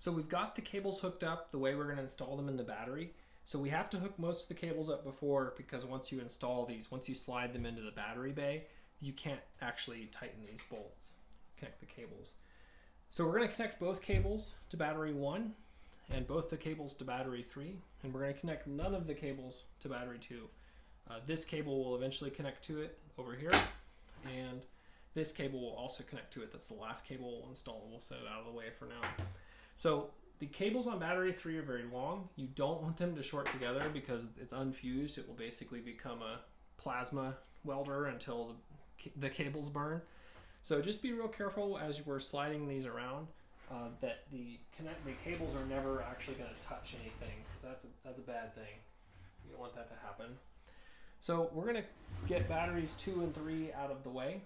So we've got the cables hooked up the way we're going to install them in the battery. So we have to hook most of the cables up before, because once you install these, once you slide them into the battery bay, you can't actually tighten these bolts, connect the cables. So we're going to connect both cables to battery 1 and both the cables to battery 3, and we're going to connect none of the cables to battery 2. This cable will eventually connect to it over here, and this cable will also connect to it. That's the last cable we'll install. We'll set it out of the way for now. So the cables on battery 3 are very long. You don't want them to short together because it's unfused. It will basically become a plasma welder until the cables burn. So just be real careful as we're sliding these around that the cables are never actually going to touch anything, because that's a bad thing. You don't want that to happen. So we're going to get batteries 2 and 3 out of the way.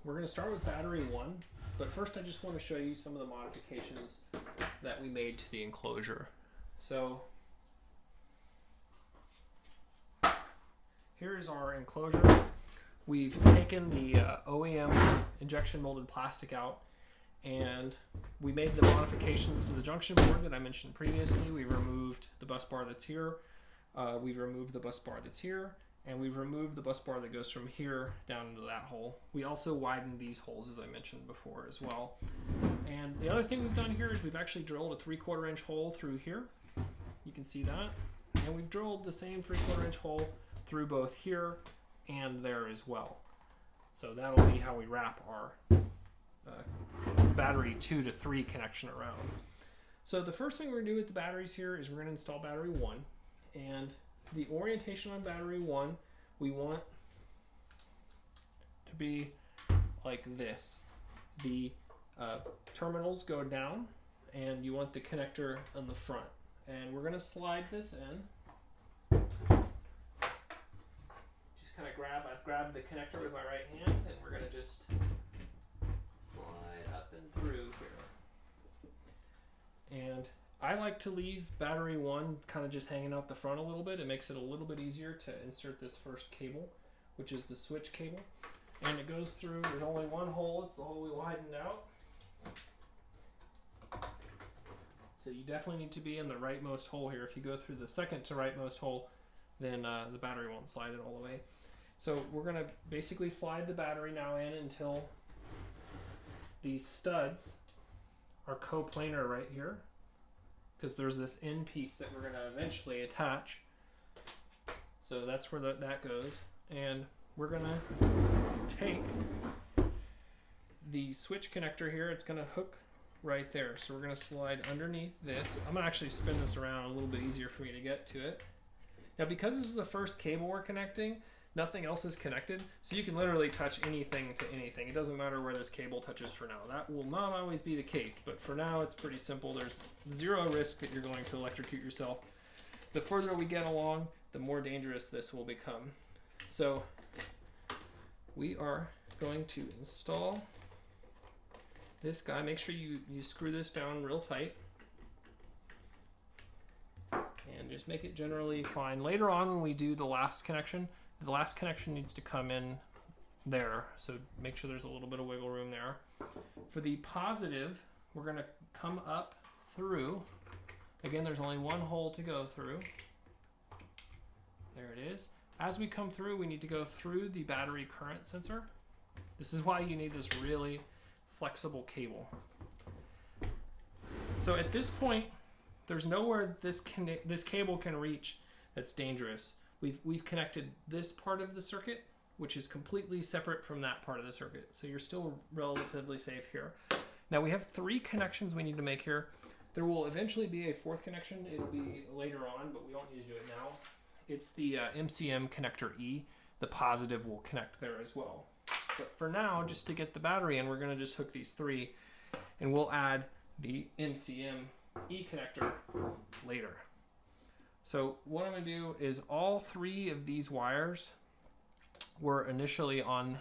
We're going to start with battery 1, but first I just want to show you some of the modifications that we made to the enclosure. So here's our enclosure. We've taken the OEM injection molded plastic out, and we made the modifications to the junction board that I mentioned previously. We've removed the bus bar that's here, we've removed the bus bar that's here, and we've removed the bus bar that goes from here down into that hole. We also widened these holes, as I mentioned before, as well. And the other thing we've done here is we've actually drilled a 3/4 inch hole through here. You can see that. And we've drilled the same 3/4 inch hole through both here and there as well. So that'll be how we wrap our battery 2 to 3 connection around. So the first thing we're going to do with the batteries here is we're going to install battery 1. And the orientation on battery 1, we want to be like this. The terminals go down, and you want the connector on the front. And we're going to slide this in. Kind of I've grabbed the connector with my right hand, and we're going to just slide up and through here. And I like to leave battery 1 kind of just hanging out the front a little bit. It makes it a little bit easier to insert this first cable, which is the switch cable. And it goes through, there's only one hole, it's the hole we widened out. So you definitely need to be in the rightmost hole here. If you go through the second to rightmost hole, then the battery won't slide it all the way. So we're going to basically slide the battery now in until these studs are coplanar right here, because there's this end piece that we're going to eventually attach. So that's where that goes. And we're going to take the switch connector here. It's going to hook right there. So we're going to slide underneath this. I'm going to actually spin this around a little bit easier for me to get to it. Now, because this is the first cable we're connecting, nothing else is connected, so you can literally touch anything to anything. It doesn't matter where this cable touches for now. That will not always be the case, but for now it's pretty simple. There's zero risk that you're going to electrocute yourself. The further we get along, the more dangerous this will become. So we are going to install this guy. Make sure you screw this down real tight. And just make it generally fine. Later on, when we do the last connection needs to come in there. So make sure there's a little bit of wiggle room there. For the positive, we're going to come up through. Again, there's only one hole to go through. There it is. As we come through, we need to go through the battery current sensor. This is why you need this really flexible cable. So at this point, there's nowhere this cable can reach that's dangerous. We've connected this part of the circuit, which is completely separate from that part of the circuit. So you're still relatively safe here. Now we have 3 connections we need to make here. There will eventually be a 4th connection. It'll be later on, but we don't need to do it now. It's the MCM connector E. The positive will connect there as well. But for now, just to get the battery in, we're going to just hook these 3, and we'll add the MCM E connector later. So what I'm going to do is all 3 of these wires were initially on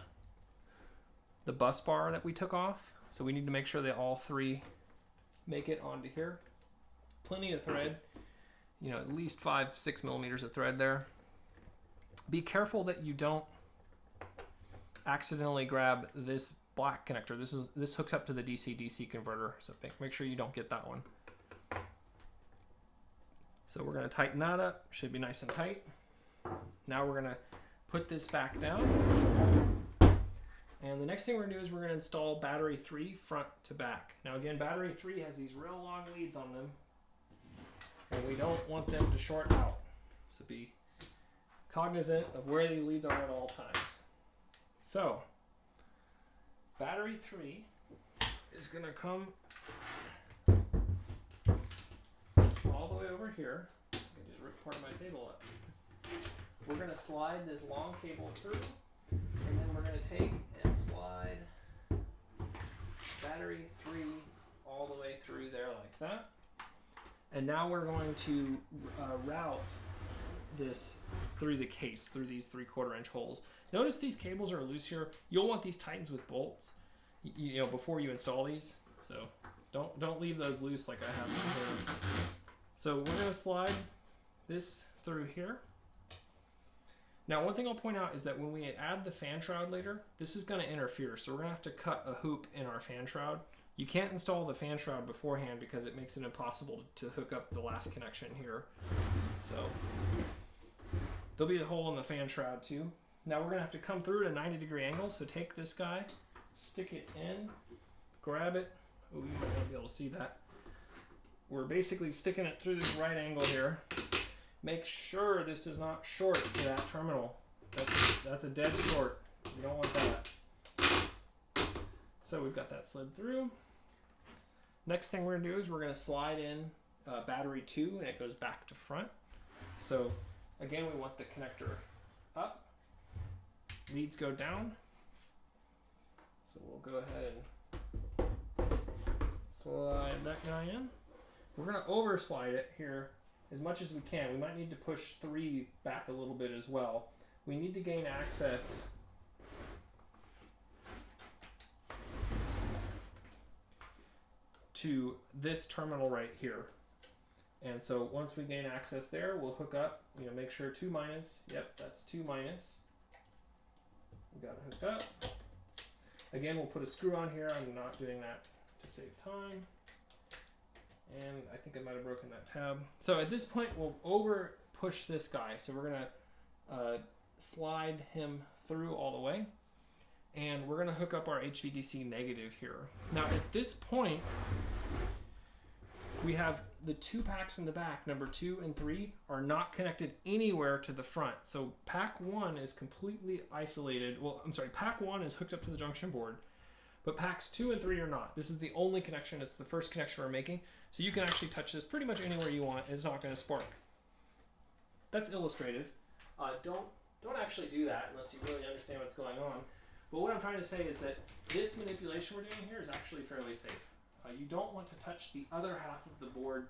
the bus bar that we took off. So we need to make sure that all 3 make it onto here. Plenty of thread, at least 5-6 millimeters of thread there. Be careful that you don't accidentally grab this black connector. This hooks up to the DC-DC converter, so make sure you don't get that one. So we're going to tighten that up. Should be nice and tight. Now we're going to put this back down. And the next thing we're going to do is we're going to install battery 3 front to back. Now again, battery 3 has these real long leads on them, and we don't want them to short out. So be cognizant of where these leads are at all times. So battery 3 is going to come all the way over here. I can just rip part of my table up. We're going to slide this long cable through, and then we're going to take and slide battery 3 all the way through there like that. And now we're going to route this through the case, through these 3/4 inch holes. Notice these cables are loose here. You'll want these tightened with bolts, you know, before you install these. So don't leave those loose like I have here. So we're going to slide this through here. Now, one thing I'll point out is that when we add the fan shroud later, this is going to interfere. So we're going to have to cut a hoop in our fan shroud. You can't install the fan shroud beforehand because it makes it impossible to hook up the last connection here. So there'll be a hole in the fan shroud too. Now we're going to have to come through at a 90-degree angle. So take this guy, stick it in, grab it. Oh, you might not be able to see that. We're basically sticking it through this right angle here. Make sure this does not short to that terminal. That's a dead short. You don't want that. So we've got that slid through. Next thing we're going to do is we're going to slide in battery 2, and it goes back to front. So again, we want the connector up. Leads go down. So we'll go ahead and slide that guy in. We're going to overslide it here as much as we can. We might need to push 3 back a little bit as well. We need to gain access to this terminal right here. And so once we gain access there, we'll hook up, you know, make sure 2 minus. Yep, that's 2 minus. We got it hooked up. Again, we'll put a screw on here. I'm not doing that to save time. And I think I might have broken that tab. So at this point, we'll over push this guy. So we're going to slide him through all the way. And we're going to hook up our HVDC negative here. Now at this point, we have the 2 packs in the back, number 2 and 3, are not connected anywhere to the front. So pack 1 is completely isolated. Well, I'm sorry, pack 1 is hooked up to the junction board, but packs 2 and 3 are not. This is the only connection. It's the first connection we're making. So you can actually touch this pretty much anywhere you want. It's not going to spark. That's illustrative. Don't actually do that unless you really understand what's going on. But what I'm trying to say is that this manipulation we're doing here is actually fairly safe. You don't want to touch the other half of the board,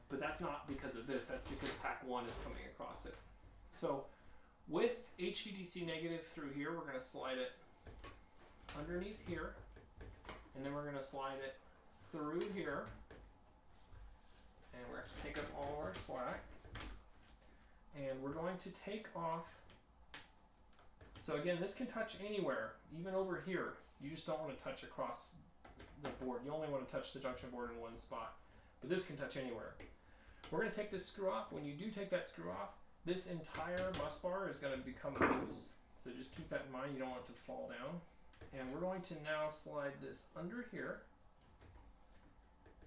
but that's not because of this. That's because pack 1 is coming across it. So with HVDC negative through here, we're going to slide it underneath here, and then we're going to slide it through here, and we're going to take up all of our slack, and we're going to take off. So again, this can touch anywhere, even over here. You just don't want to touch across the board. You only want to touch the junction board in one spot, but this can touch anywhere. We're going to take this screw off. When you do take that screw off, this entire bus bar is going to become loose. So just keep that in mind. You don't want it to fall down. And we're going to now slide this under here,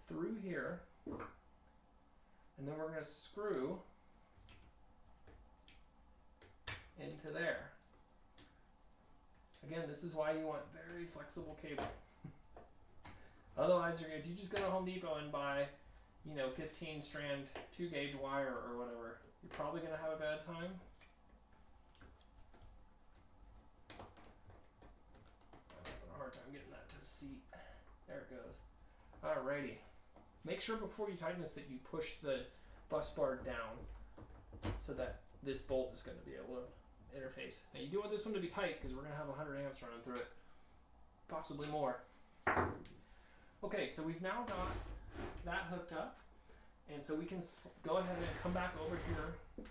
through here, and then we're going to screw into there. Again, this is why you want very flexible cable. Otherwise, if you just go to Home Depot and buy, 15 strand 2-gauge wire or whatever, you're probably going to have a bad time. I'm having a hard time getting that to the seat. There it goes. Alrighty. Make sure before you tighten this that you push the bus bar down so that this bolt is going to be able to interface. Now you do want this one to be tight because we're going to have 100 amps running through it. Possibly more. Okay, so we've now got that hooked up, and so we can go ahead and come back over here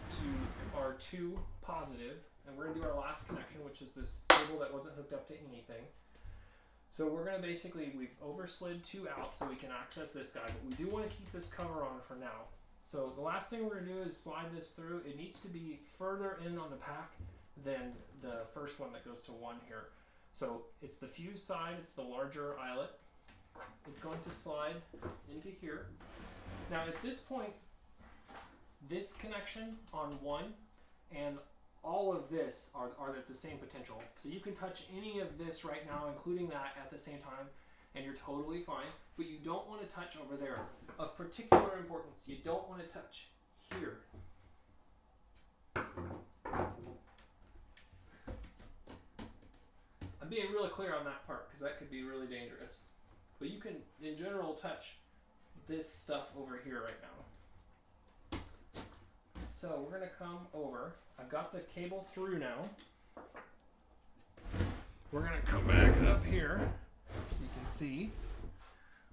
to our 2 positive, and we're going to do our last connection, which is this cable that wasn't hooked up to anything. So we're going to basically, we've overslid 2 out so we can access this guy, but we do want to keep this cover on for now. So the last thing we're going to do is slide this through. It needs to be further in on the pack than the first one that goes to 1 here. So it's the fuse side, it's the larger eyelet. It's going to slide into here. Now at this point, this connection on 1 and all of this are at the same potential. So you can touch any of this right now, including that at the same time, and you're totally fine. But you don't want to touch over there. Of particular importance, you don't want to touch here. I'm being really clear on that part because that could be really dangerous. But you can, in general, touch this stuff over here right now. So we're going to come over. I've got the cable through now. We're going to come back up here so you can see.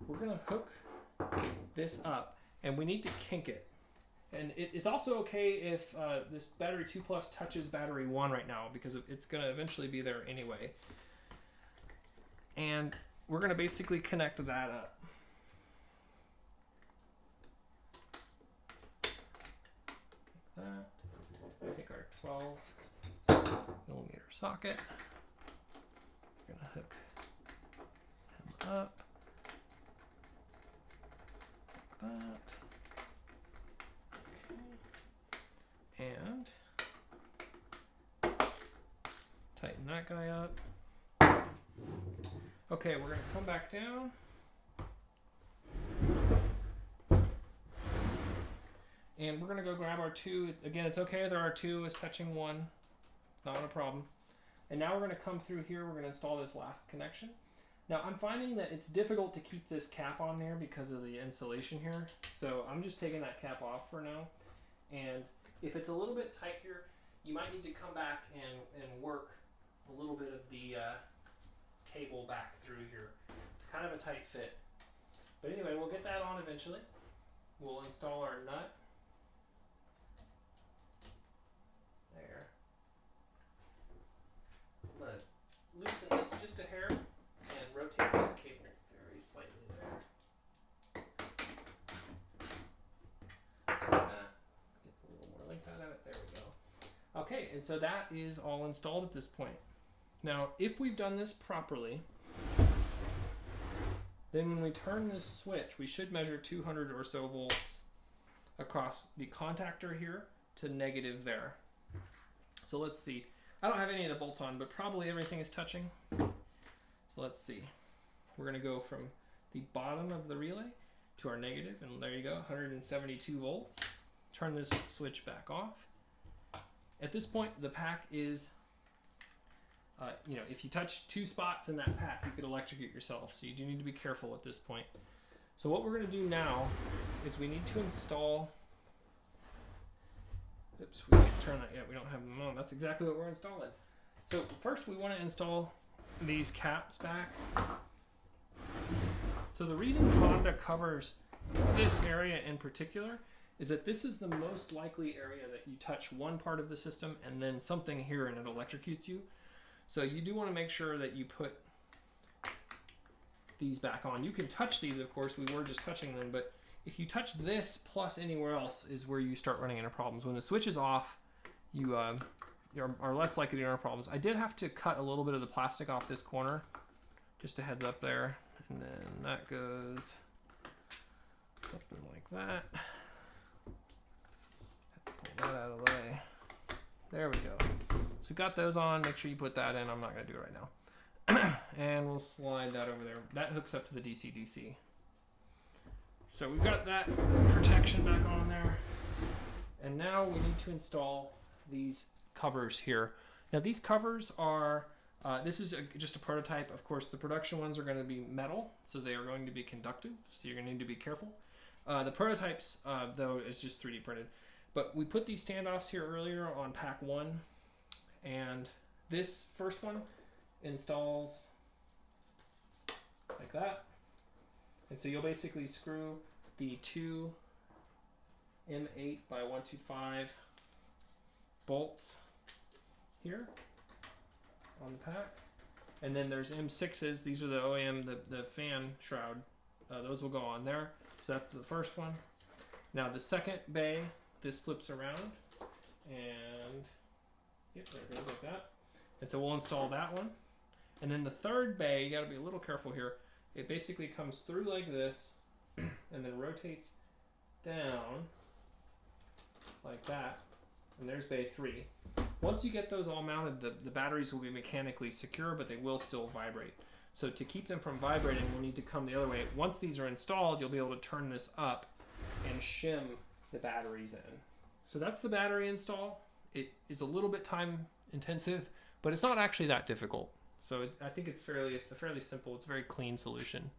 We're going to hook this up, and we need to kink it. And it's also okay if this battery 2 plus touches battery 1 right now, because it's going to eventually be there anyway. And we're going to basically connect that up. Like that. Take our 12mm socket. We're going to hook him up. Like that. And tighten that guy up. Okay, we're going to come back down. And we're going to go grab our 2. Again, it's okay that our 2 is touching 1. Not a problem. And now we're going to come through here. We're going to install this last connection. Now, I'm finding that it's difficult to keep this cap on there because of the insulation here. So I'm just taking that cap off for now. And if it's a little bit tight here, you might need to come back and work a little bit of the cable back through here. It's kind of a tight fit. But anyway, we'll get that on eventually. We'll install our nut. There. I'm going to loosen this just a hair and rotate this cable very slightly there. Like that. Get a little more length out of it. There we go. Okay, and so that is all installed at this point. Now, if we've done this properly, then when we turn this switch, we should measure 200 or so volts across the contactor here to negative there. So let's see. I don't have any of the bolts on, but probably everything is touching. So let's see. We're going to go from the bottom of the relay to our negative, and there you go, 172 volts. Turn this switch back off. At this point, the pack is, if you touch 2 spots in that pack, you could electrocute yourself. So you do need to be careful at this point. So what we're going to do now is we need to install. Oops, we can't turn that yet. We don't have them on. That's exactly what we're installing. So first we want to install these caps back. So the reason Honda covers this area in particular is that this is the most likely area that you touch one part of the system and then something here and it electrocutes you. So you do want to make sure that you put these back on. You can touch these, of course. We were just touching them, but if you touch this plus anywhere else is where you start running into problems. When the switch is off, you are less likely to run into problems. I did have to cut a little bit of the plastic off this corner, just a heads up there. And then that goes something like that. Pull that out of the way. There we go. So we got those on. Make sure you put that in. I'm not going to do it right now. And we'll slide that over there. That hooks up to the DC-DC. So we've got that protection back on there. And now we need to install these covers here. Now these covers are, this is just a prototype. Of course, the production ones are going to be metal, so they are going to be conductive. So you're going to need to be careful. The prototypes, though, is just 3D printed. But we put these standoffs here earlier on pack 1. And this first one installs like that. And so you'll basically screw the 2 M8 by 125 bolts here on the pack. And then there's M6s. These are the OEM, the fan shroud. Those will go on there. So that's the first one. Now the second bay, this flips around, and yep, there it goes like that. And so we'll install that one. And then the third bay, you got to be a little careful here. It basically comes through like this, and then rotates down like that. And there's bay 3. Once you get those all mounted, the batteries will be mechanically secure, but they will still vibrate. So to keep them from vibrating, we'll need to come the other way. Once these are installed, you'll be able to turn this up and shim the batteries in. So that's the battery install. It is a little bit time intensive, but it's not actually that difficult. So I think it's a fairly simple, it's a very clean solution.